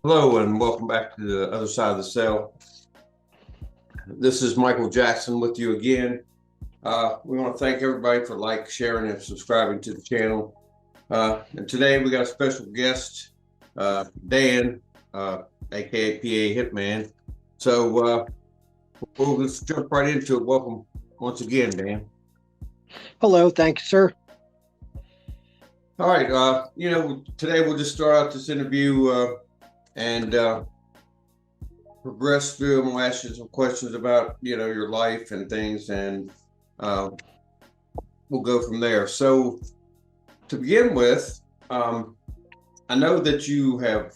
Hello and welcome back to the other side of the cell. This is Michael Jackson with you again. We want to thank everybody for sharing, and subscribing to the channel. And today we got a special guest, Dan, aka PA Hitman. So we'll just jump right into it. Welcome once again, Dan. Hello, thank you, sir. All right. Today we'll just start out this interview and progress through. I'm gonna ask you some questions about your life and things, and uh, we'll go from there. So to begin with, I know that you have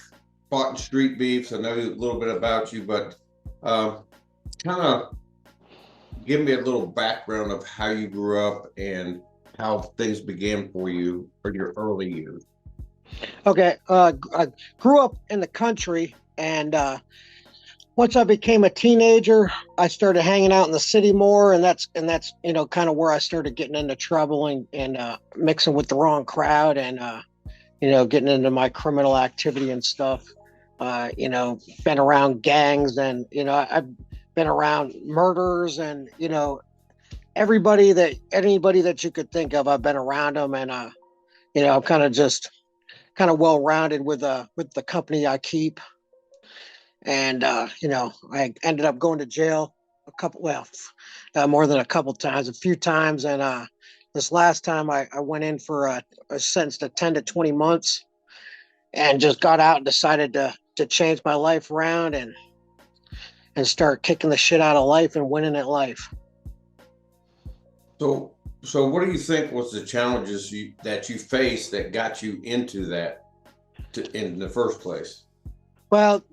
fought in street beefs. I know a little bit about you, but kind of give me a little background of how you grew up and how things began for you for your early years. Okay, I grew up in the country, and once I became a teenager, I started hanging out in the city more, and that's kind of where I started getting into trouble and mixing with the wrong crowd, and getting into my criminal activity and stuff. Been around gangs, and I've been around murders, and anybody that you could think of, I've been around them, and I'm kind of well rounded with the company I keep. And I ended up going to jail more than a couple times, a few times. And this last time I went in for a sentence to 10 to 20 months, and just got out and decided to change my life around and start kicking the shit out of life and winning at life. So what do you think was the challenges that you faced that got you into that in the first place? Well,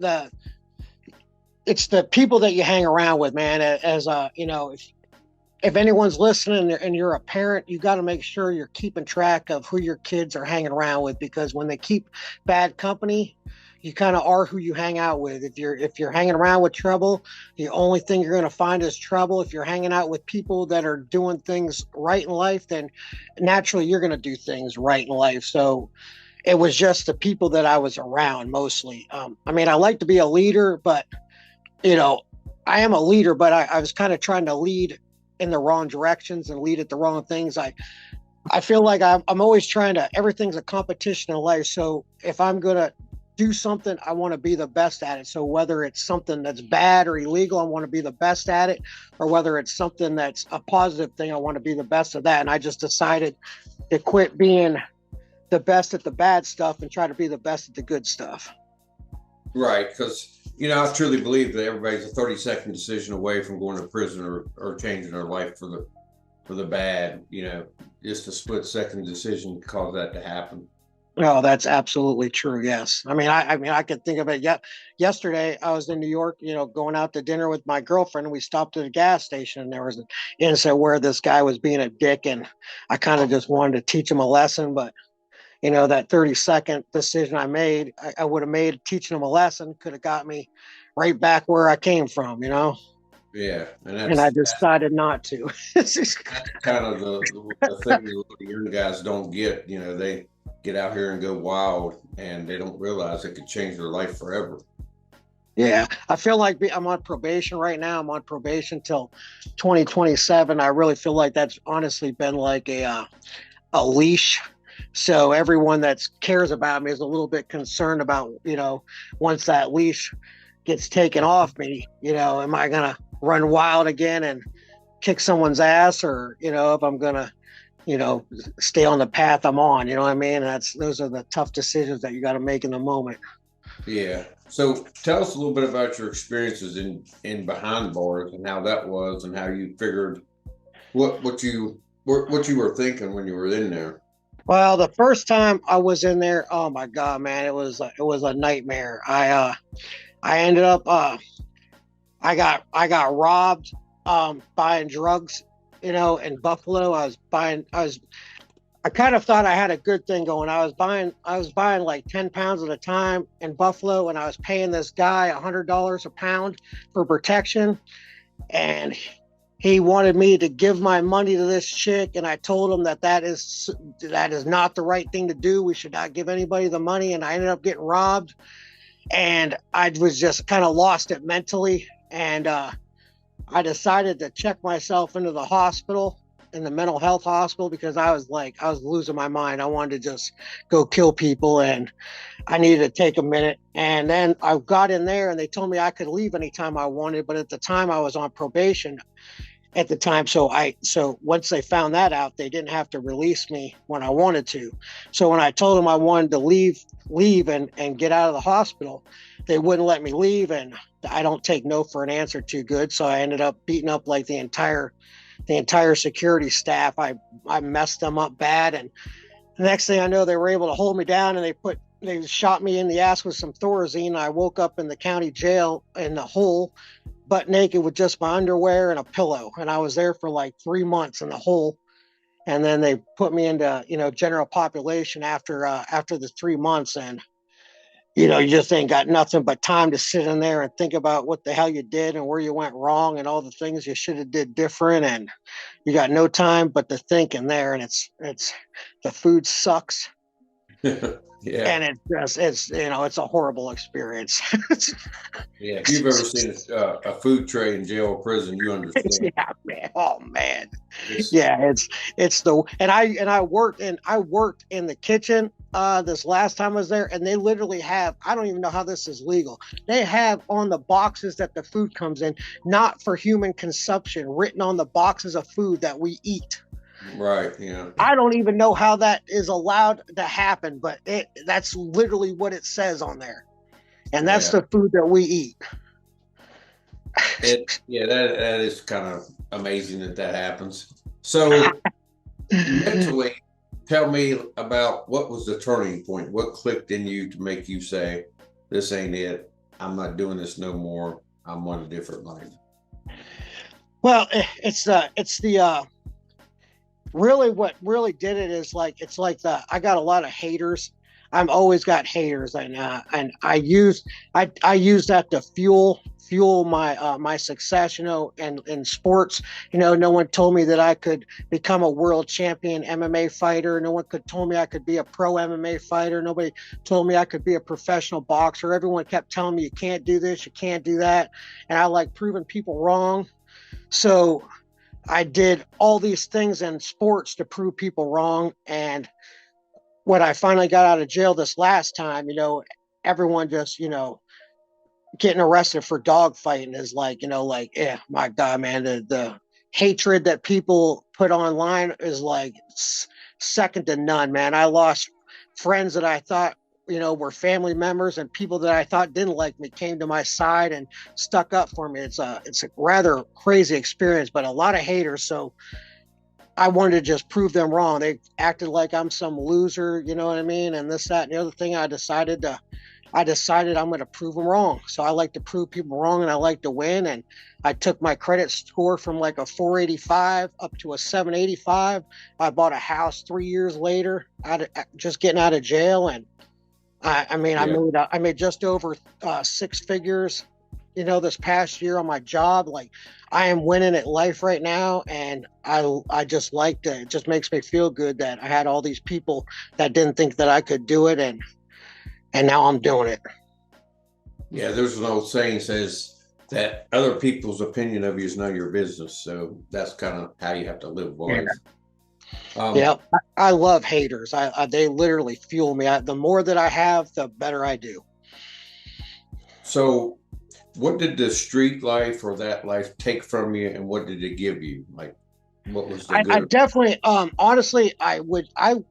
it's the people that you hang around with, man. As if anyone's listening and you're a parent, you got to make sure you're keeping track of who your kids are hanging around with, because when they keep bad company, you kind of are who you hang out with. If you're hanging around with trouble, the only thing you're going to find is trouble. If you're hanging out with people that are doing things right in life, then naturally you're going to do things right in life. So it was just the people that I was around mostly. I like to be a leader, but I am a leader, but I was kind of trying to lead in the wrong directions and lead at the wrong things. I feel like I'm always everything's a competition in life. So if I'm going to do something, I want to be the best at it. So whether it's something that's bad or illegal, I want to be the best at it, or whether it's something that's a positive thing, I want to be the best at that. And I just decided to quit being the best at the bad stuff and try to be the best at the good stuff. Right, because I truly believe that everybody's a 30-second decision away from going to prison or changing their life for the bad. Just a split-second decision caused that to happen. Oh, that's absolutely true. Yes. I could think of it. Yeah. Yesterday I was in New York, going out to dinner with my girlfriend, and we stopped at a gas station, and there was an incident where this guy was being a dick, and I kind of just wanted to teach him a lesson. But that 30-second decision I made, I would have made teaching him a lesson, could have got me right back where I came from. Yeah, And I decided not to. that's kind of the thing the young guys don't get. They get out here and go wild, and they don't realize it could change their life forever. Yeah, I feel like I'm on probation right now. I'm on probation till 2027. I really feel like that's honestly been like a leash. So everyone that cares about me is a little bit concerned about, once that leash gets taken off me, am I going to run wild again and kick someone's ass, or, if I'm going to, stay on the path I'm on, you know what I mean? Those are the tough decisions that you got to make in the moment. Yeah. So tell us a little bit about your experiences in behind bars and how that was, and how you figured what you were thinking when you were in there. Well, the first time I was in there, oh my God, man, it was a nightmare. I ended up I got robbed buying drugs, in Buffalo. I kind of thought I had a good thing going. I was buying like 10 pounds at a time in Buffalo, and I was paying this guy $100 a pound for protection. And he wanted me to give my money to this chick, and I told him that is not the right thing to do. We should not give anybody the money, and I ended up getting robbed. and I was just kind of lost it mentally. And I decided to check myself into the hospital, in the mental health hospital, because I was like, I was losing my mind. I wanted to just go kill people, and I needed to take a minute. And then I got in there, and they told me I could leave anytime I wanted. But at the time, I was on probation at the time. So once they found that out, they didn't have to release me when I wanted to. So when I told them I wanted to leave and get out of the hospital, they wouldn't let me leave. And I don't take no for an answer too good. So I ended up beating up like the entire security staff. I messed them up bad. And the next thing I know, they were able to hold me down, and they shot me in the ass with some Thorazine. I woke up in the county jail in the hole, butt naked with just my underwear and a pillow. And I was there for like 3 months in the hole. And then they put me into, general population after the 3 months. And, you just ain't got nothing but time to sit in there and think about what the hell you did and where you went wrong and all the things you should have did different. And you got no time but to think in there. And it's the food sucks. Yeah. And it's a horrible experience. Yeah. If you've ever seen a food tray in jail or prison, you understand. Yeah, man. Oh man. It's, Yeah, it's the and I worked in the kitchen this last time I was there, and they literally have, I don't even know how this is legal. They have on the boxes that the food comes in, not for human consumption, written on the boxes of food that we eat. right. Yeah. I don't even know how that is allowed to happen, but that's literally what it says on there. And that's Yeah. the food that we eat. Yeah, that is kind of amazing that happens. So mentally, tell me about what was the turning point? What clicked in you to make you say, "This ain't it. I'm not doing this no more. I'm on a different life." Well, it's the really what really did it is like, it's like I got a lot of haters. I'm always got haters, and I use that to fuel my success, and in sports. No one told me that I could become a world champion MMA fighter. No one could told me I could be a pro MMA fighter. Nobody told me I could be a professional boxer. Everyone kept telling me you can't do this, you can't do that, and I like proving people wrong. So I did all these things in sports to prove people wrong. And when I finally got out of jail this last time, everyone just, getting arrested for dog fighting is like, like, yeah, my God, man, the hatred that people put online is like second to none, man. I lost friends that I thought, were family members, and people that I thought didn't like me came to my side and stuck up for me. It's a rather crazy experience, but a lot of haters. So I wanted to just prove them wrong. They acted like I'm some loser, you know what I mean? And this, that, and the other thing. I decided I'm going to prove them wrong. So I like to prove people wrong, and I like to win. And I took my credit score from like a 485 up to a 785. I bought a house 3 years later, just getting out of jail. And I made just over 6 figures, this past year on my job. Like, I am winning at life right now. And I just like to, it just makes me feel good that I had all these people that didn't think that I could do it. And now I'm doing it. Yeah, there's an old saying says that other people's opinion of you is none of your business. So that's kind of how you have to live life. Yeah, I love haters. They literally fuel me. The more that I have, the better I do. So, what did the street life or that life take from you, and what did it give you? Like, what was the I good? definitely, I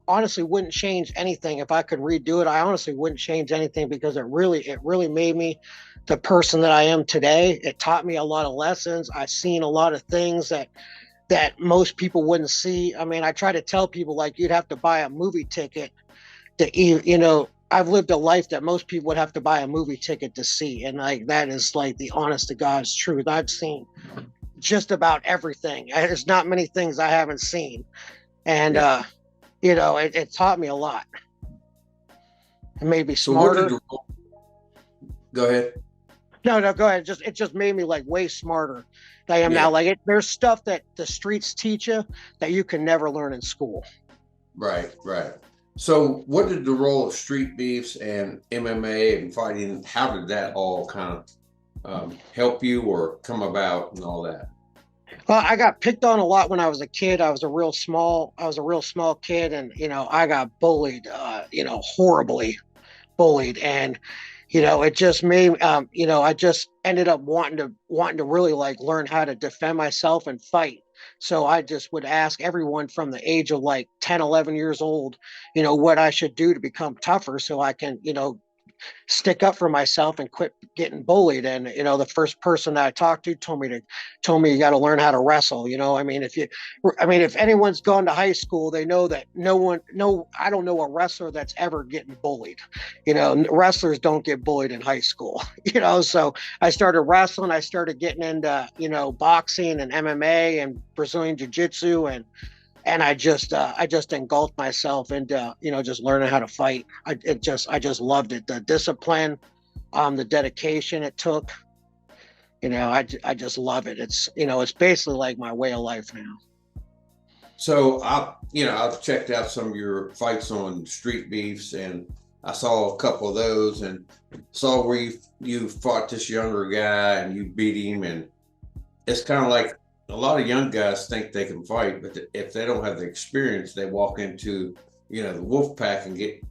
honestly wouldn't change anything if I could redo it. I honestly wouldn't change anything, because it really made me the person that I am today. It taught me a lot of lessons. I've seen a lot of things that most people wouldn't see. I mean, I try to tell people, like, you'd have to buy a movie ticket to, I've lived a life that most people would have to buy a movie ticket to see. And like, that is like the honest to God's truth. I've seen just about everything. There's not many things I haven't seen. And, Yeah. It taught me a lot. It made me So, what smarter. did go ahead? No, go ahead. It just made me like way smarter than I am Yeah. now. Like, there's stuff that the streets teach you that you can never learn in school. Right, right. So, what did the role of street beefs and MMA and fighting? How did that all kind of help you or come about and all that? Well, I got picked on a lot when I was a kid. I was a real small kid, and I got bullied, horribly bullied, and it just made, I just ended up wanting to really like learn how to defend myself and fight. So I just would ask everyone from the age of like 10, 11 years old, what I should do to become tougher so I can, stick up for myself and quit getting bullied. And the first person that I talked to told me you got to learn how to wrestle. If anyone's gone to high school, they know that no, I don't know a wrestler that's ever getting bullied. Wrestlers don't get bullied in high school. So I started wrestling. I started getting into boxing and MMA and Brazilian jiu-jitsu, and I just engulfed myself into just learning how to fight. I just loved it. The discipline, the dedication it took. I just love it. It's basically like my way of life now. So I've checked out some of your fights on street beefs, and I saw a couple of those, and saw where you fought this younger guy and you beat him, and it's kind of like a lot of young guys think they can fight, but if they don't have the experience, they walk into the wolf pack and get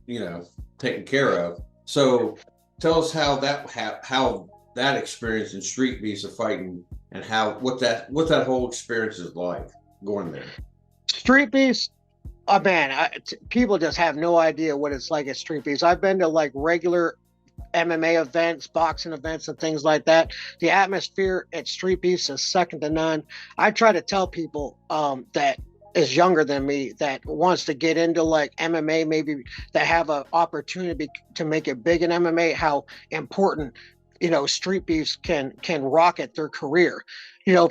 taken care of. So tell us how that experience in street beefs of fighting and how what that whole experience is like going there. Street beefs. Oh man, people just have no idea what it's like at street beefs. I've been to like regular MMA events, boxing events, and things like that. The atmosphere at street beefs is second to none. I try to tell people that is younger than me that wants to get into like MMA, maybe that have an opportunity to make it big in MMA, how important street beefs can rocket their career.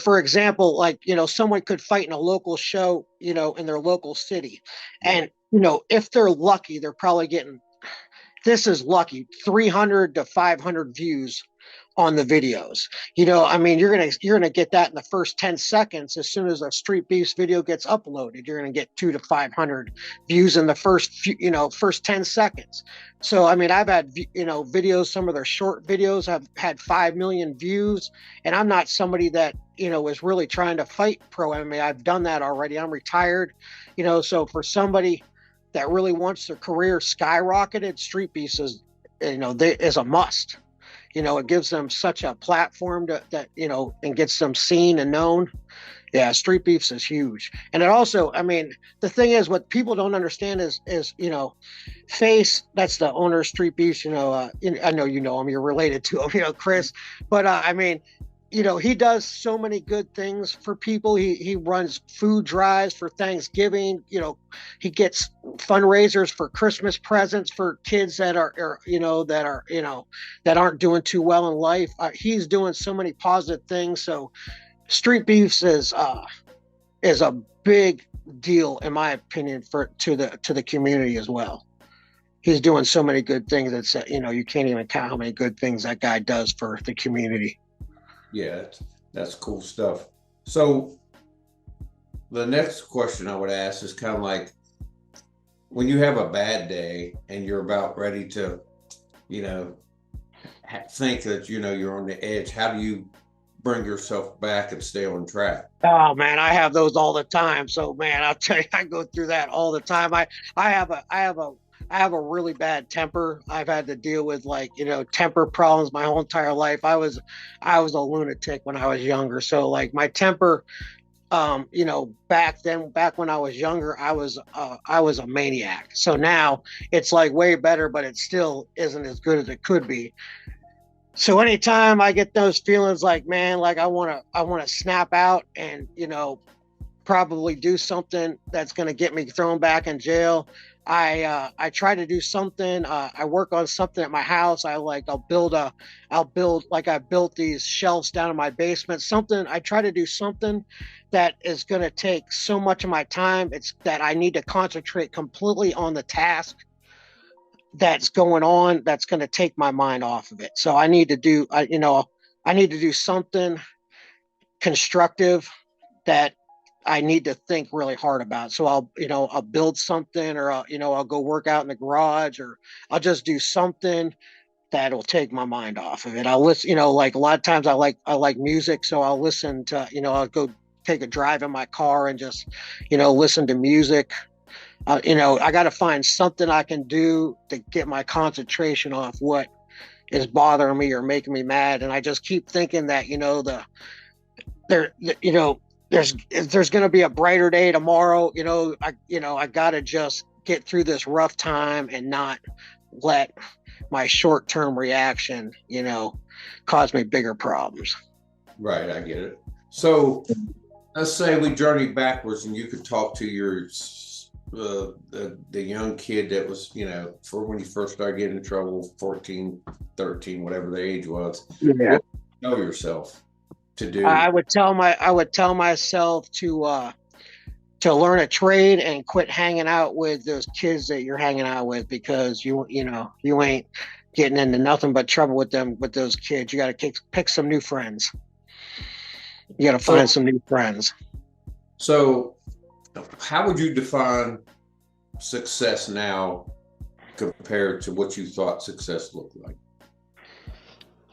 For example, like someone could fight in a local show, in their local city, and if they're lucky, they're probably getting, this is lucky, 300 to 500 views on the videos. You're gonna get that in the first 10 seconds. As soon as a street beefs video gets uploaded, you're gonna get 2 to 500 views in the first 10 seconds. So I've had videos, some of their short videos have had 5 million views, and I'm not somebody that is really trying to fight pro MMA. I've done that already. I'm retired. So for somebody that really wants their career skyrocketed, street beefs is a must. It gives them such a platform that and gets them seen and known. Yeah, street beefs is huge. And it also, the thing is, what people don't understand is Face, that's the owner of street beefs, I know him, you're related to him, Chris. But he does so many good things for people. He runs food drives for Thanksgiving. He gets fundraisers for Christmas presents for kids that aren't doing too well in life. He's doing so many positive things. So street beefs is a big deal, in my opinion, to the community as well. He's doing so many good things that you can't even count how many good things that guy does for the community. Yeah, that's cool stuff. So the next question I would ask is kind of like when you have a bad day and you're about ready to, you know, think that you're on the edge. How do you bring yourself back and stay on track? Oh man, I have those all the time. So man, I'll tell you, I go through that all the time. I have a really bad temper. I've had to deal with like, temper problems my whole entire life. I was a lunatic when I was younger. So like my temper, back when I was younger, I was a maniac. So now it's like way better, but it still isn't as good as it could be. So anytime I get those feelings like, man, like I want to snap out and, probably do something that's going to get me thrown back in jail. I try to do something. I work on something at my house. I'll build like I built these shelves down in my basement. Something I try to do something that is going to take so much of my time. It's that I need to concentrate completely on the task that's going on. That's going to take my mind off of it. So I need to do something constructive that I need to think really hard about. So I'll build something, or I'll go work out in the garage, or I'll just do something that'll take my mind off of it. I'll listen, like a lot of times I like music, so I'll listen to, I'll go take a drive in my car and just, listen to music. I got to find something I can do to get my concentration off what is bothering me or making me mad. And I just keep thinking that, there, you know, there's going to be a brighter day tomorrow. I got to just get through this rough time and not let my short-term reaction, cause me bigger problems. Right, I get it. So let's say we journey backwards, and you could talk to your the young kid that was, for when you first started getting in trouble, 14, 13, whatever the age was. Yeah. What would you know yourself to do? I would tell myself to learn a trade and quit hanging out with those kids that you're hanging out with, because you ain't getting into nothing but trouble with those kids. You got to pick some new friends. You got to find some new friends. So how would you define success now compared to what you thought success looked like?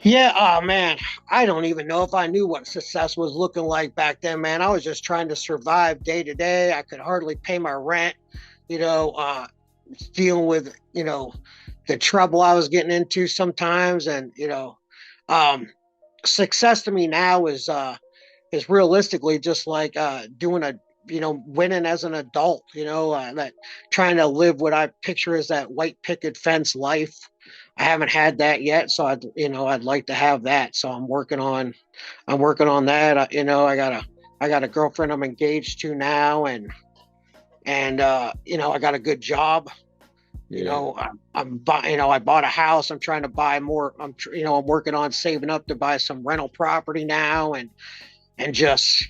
Yeah, oh man, I don't even know if I knew what success was looking like back then, man. I was just trying to survive day to day. I could hardly pay my rent, dealing with, the trouble I was getting into sometimes. And, success to me now is realistically just like doing winning as an adult, that trying to live what I picture as that white picket fence life. I haven't had that yet, so I'd like to have that. So I'm working on that. I got a girlfriend I'm engaged to now, and I got a good job. Yeah. I bought a house. I'm trying to buy more. I'm working on saving up to buy some rental property now, and just,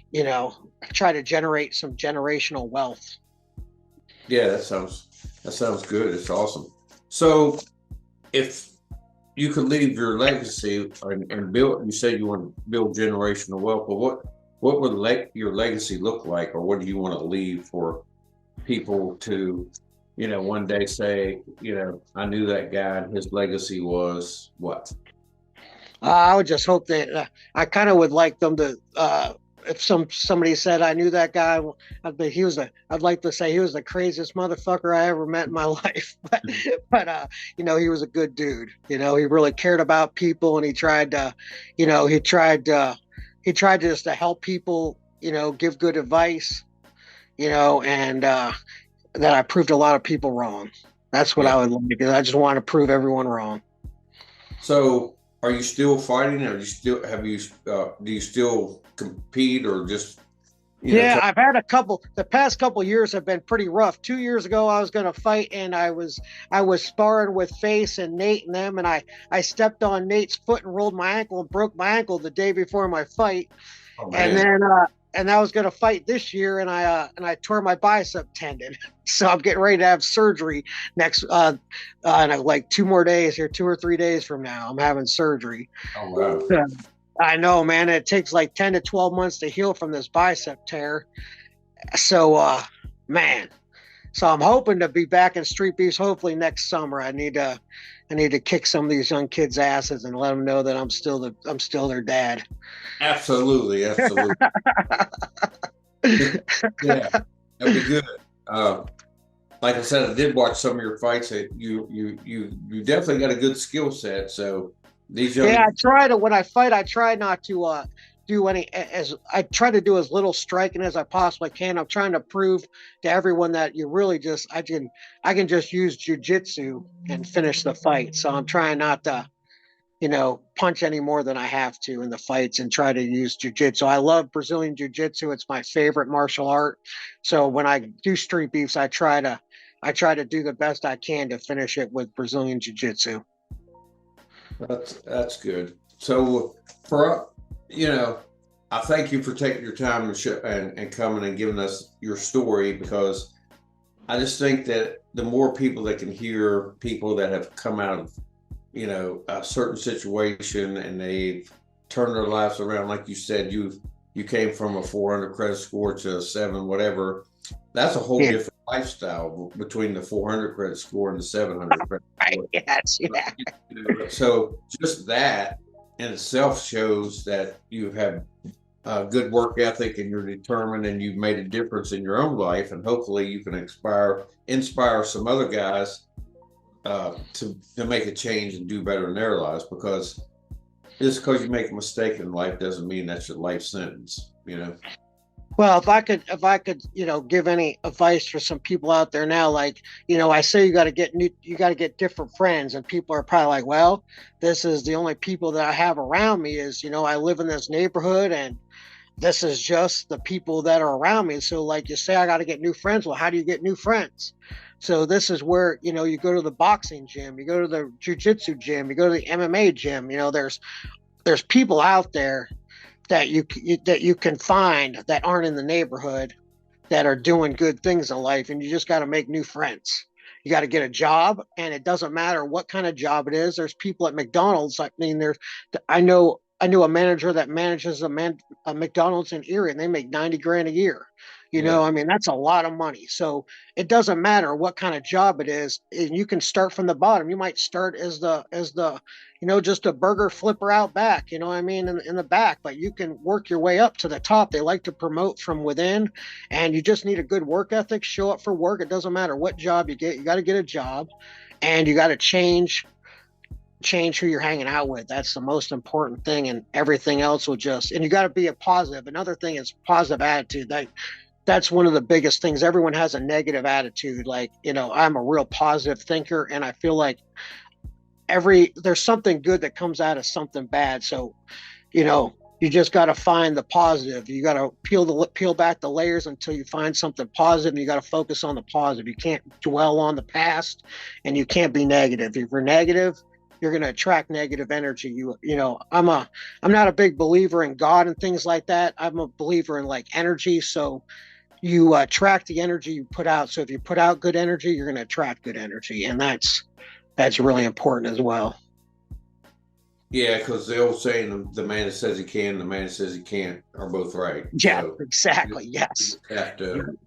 try to generate some generational wealth. Yeah, that sounds good. It's awesome. So if you could leave your legacy and build, you said you want to build generational wealth, but what would your legacy look like, or what do you want to leave for people to, one day say, I knew that guy and his legacy was what? I would just hope that I kind of would like them to, if somebody said I knew that guy, I'd like to say he was the craziest motherfucker I ever met in my life. But he was a good dude. He really cared about people, and he tried just to help people, give good advice, and that I proved a lot of people wrong. That's what I would like. I just want to prove everyone wrong. So are you still fighting, or do you still compete, or just I've had a couple. The past couple years have been pretty rough. 2 years ago I was going to fight, and I was sparring with Face and Nate and them, and I stepped on Nate's foot and rolled my ankle and broke my ankle the day before my fight. And then I was going to fight this year, and I tore my bicep tendon. So I'm getting ready to have surgery next in like 2 more days here, 2 or 3 days from now. I'm having surgery. Oh wow. I know, man. It takes like 10 to 12 months to heal from this bicep tear. So, man. So I'm hoping to be back in Street Beefs hopefully next summer. I need to kick some of these young kids' asses and let them know that I'm still their dad. Absolutely. Yeah, that'd be good. Like I said, I did watch some of your fights. You definitely got a good skill set. So these young... I try to, when I fight, I try not to do I try to do as little striking as I possibly can. I'm trying to prove to everyone that I can just use jiu-jitsu and finish the fight. So I'm trying not to, punch any more than I have to in the fights, and try to use jiu-jitsu. I love Brazilian jiu-jitsu. It's my favorite martial art. So when I do Street Beefs, I try to do the best I can to finish it with Brazilian jiu-jitsu. That's good. So I thank you for taking your time and coming and giving us your story, because I just think that the more people that can hear people that have come out of, a certain situation and they've turned their lives around, like you said, you've you came from a 400 credit score to a 7, whatever. That's a whole Yeah. different lifestyle between the 400 credit score and the 700 credit Right. score. Yes. Yeah. So just that in itself shows that you have a good work ethic and you're determined and you've made a difference in your own life, and hopefully you can inspire some other guys to make a change and do better in their lives, because just because you make a mistake in life doesn't mean that's your life sentence, you know. Well, if I could, give any advice for some people out there now, like, I say you got to get different friends, and people are probably like, well, this is the only people that I have around me is, I live in this neighborhood and this is just the people that are around me. So like you say, I got to get new friends. Well, how do you get new friends? So this is where, you go to the boxing gym, you go to the jujitsu gym, you go to the MMA gym, there's people out there that you can find that aren't in the neighborhood that are doing good things in life, and you just got to make new friends. You got to get a job, and it doesn't matter what kind of job it is. There's people at McDonald's. I mean, I knew a manager that manages a McDonald's in Erie, and they make 90 grand a year. Yeah. I mean, that's a lot of money. So it doesn't matter what kind of job it is, and you can start from the bottom. You might start as the just a burger flipper out back, what I mean, in the back, but you can work your way up to the top. They like to promote from within, and you just need a good work ethic. Show up for work. It doesn't matter what job you get. You got to get a job, and you got to change who you're hanging out with. That's the most important thing, and everything else will and you got to be a positive. Another thing is positive attitude. That's one of the biggest things. Everyone has a negative attitude. Like, I'm a real positive thinker, and I feel like there's something good that comes out of something bad. So, you just got to find the positive. You got to peel back the layers until you find something positive, and you got to focus on the positive. You can't dwell on the past, and you can't be negative. If you're negative, you're going to attract negative energy. I'm not a big believer in God and things like that. I'm a believer in like energy. So you attract the energy you put out. So if you put out good energy, you're going to attract good energy. And that's really important as well. Yeah, because the old saying, the man that says he can, the man that says he can't, are both right. Yeah, so exactly. You Yes. have to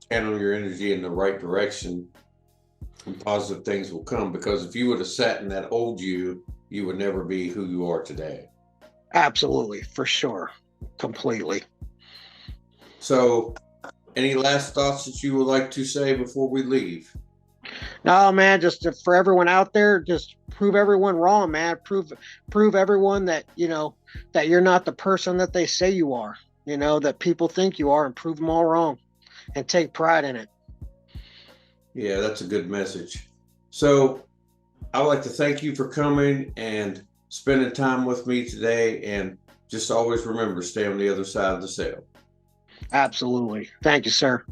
channel your energy in the right direction, and positive things will come. Because if you would have sat in that old you would never be who you are today. Absolutely, for sure. Completely. So, any last thoughts that you would like to say before we leave? No, man, just for everyone out there, just prove everyone wrong, man. Prove everyone that, that you're not the person that they say you are, that people think you are, and prove them all wrong, and take pride in it. Yeah, that's a good message. So I would like to thank you for coming and spending time with me today. And just always remember, stay on the other side of the sale. Absolutely. Thank you, sir.